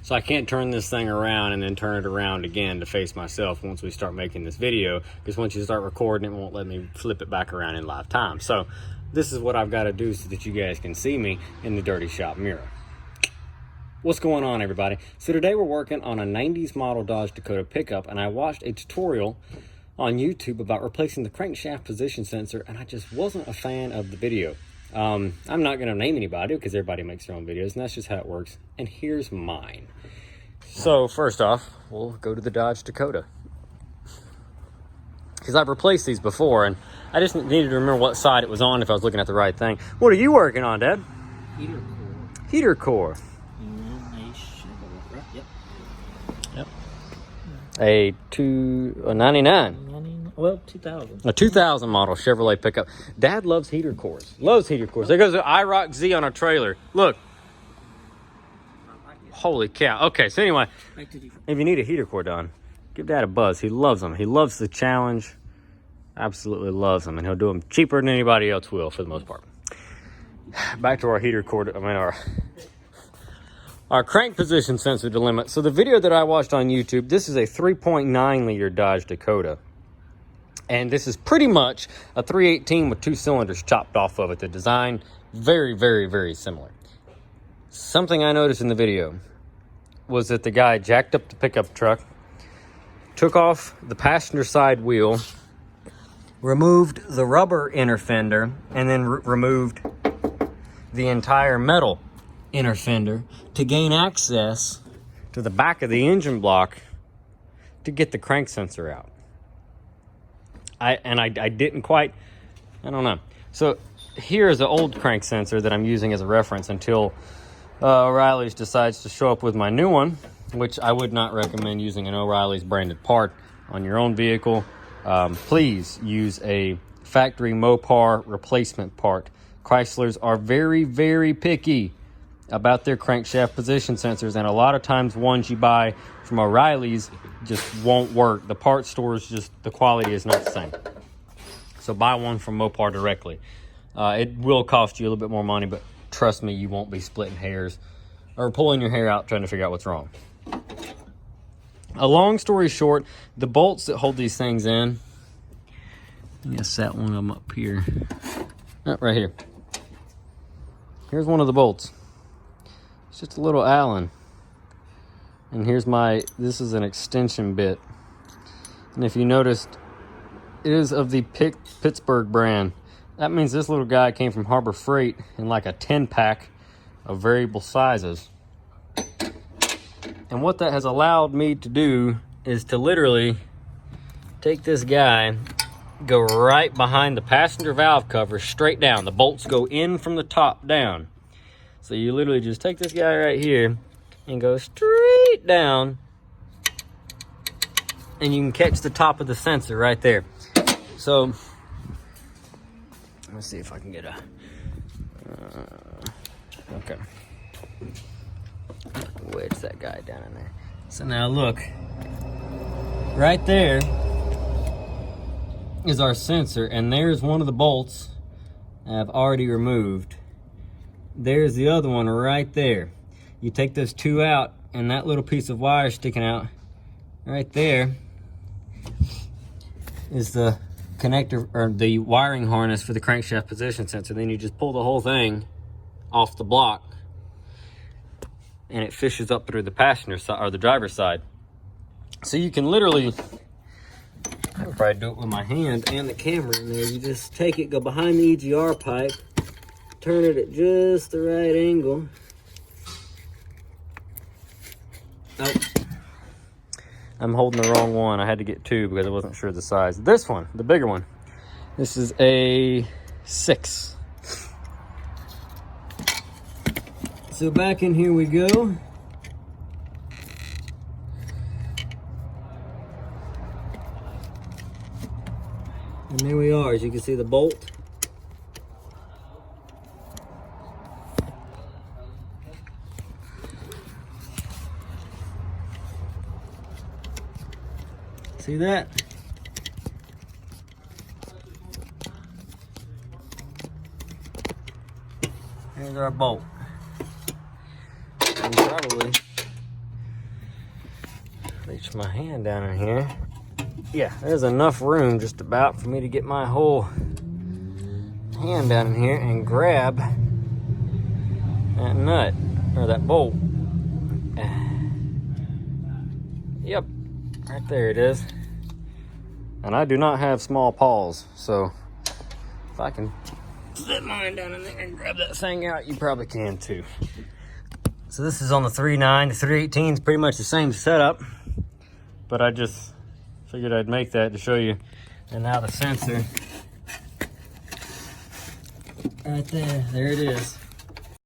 So I can't turn this thing around and then turn it around again to face myself once we start making this video, because once you start recording, it won't let me flip it back around in live time. So this is what I've got to do so that you guys can see me in the dirty shop mirror. What's going on, everybody? So today we're working on a 90s model Dodge Dakota pickup, and I watched a tutorial on YouTube about replacing the crankshaft position sensor, and I just wasn't a fan of the video. I'm not going to name anybody because everybody makes their own videos, and that's just how it works. And here's mine. So first off, we'll go to the Dodge Dakota, because I've replaced these before, and I just needed to remember what side it was on if I was looking at the right thing. What are you working on, Dad? Heater core. Heater core. Yep. A 99. Well, 2000. A 2000 model Chevrolet pickup. Dad loves heater cores. Loves heater cores. There goes the IROC Z on a trailer. Look. Holy cow. Okay, so anyway, if you need a heater core done, give Dad a buzz. He loves them. He loves the challenge. Absolutely loves them. And he'll do them cheaper than anybody else will for the most part. Back to our heater core. Our crank position sensor dilemma. So the video that I watched on YouTube, this is a 3.9 liter Dodge Dakota. And this is pretty much a 318 with 2 cylinders chopped off of it. The design, very, very, very similar. Something I noticed in the video was that the guy jacked up the pickup truck, took off the passenger side wheel, removed the rubber inner fender, and then removed the entire metal inner fender to gain access to the back of the engine block to get the crank sensor out. I didn't quite, I don't know. So here's the old crank sensor that I'm using as a reference until O'Reilly's decides to show up with my new one, which I would not recommend using an O'Reilly's branded part on your own vehicle. Please use a factory Mopar replacement part. Chryslers are very, very picky about their crankshaft position sensors, and a lot of times ones you buy from O'Reilly's just won't work. The parts stores, just the quality is not the same. So buy one from Mopar directly. It will cost you a little bit more money, but trust me, you won't be splitting hairs or pulling your hair out trying to figure out what's wrong. A long story short, the bolts that hold these things in, I guess that one of them up here, right here. Here's one of the bolts. It's just a little Allen. And here's this is an extension bit. And if you noticed, it is of the Pittsburgh brand. That means this little guy came from Harbor Freight in like a 10-pack of variable sizes. And what that has allowed me to do is to literally take this guy, go right behind the passenger valve cover, straight down. The bolts go in from the top down. So you literally just take this guy right here and go straight down, and you can catch the top of the sensor right there. So let's see if I can get a okay, wedge that guy down in there. So now look, right there is our sensor, and there's one of the bolts I've already removed. There's the other one right there. You take those two out, and that little piece of wire sticking out right there is the connector, or the wiring harness for the crankshaft position sensor. Then you just pull the whole thing off the block, and it fishes up through the passenger side or the driver's side. So you can literally, I would probably do it with my hand and the camera in there. You just take it, go behind the EGR pipe, turn it at just the right angle. Oh, I'm holding the wrong one. I had to get two because I wasn't sure the size. This one, the bigger one, this is a 6. So back in here we go. And there we are. As you can see, the bolt. See that? Here's our bolt. And probably reach my hand down in here. Yeah, there's enough room just about for me to get my whole hand down in here and grab that nut, or that bolt. Yep, right there it is. And I do not have small paws, so if I can slip mine down in there and grab that thing out, you probably can too. So this is on the 3.9. The 318 is pretty much the same setup, but I just figured I'd make that to show you. And now the sensor, right there it is.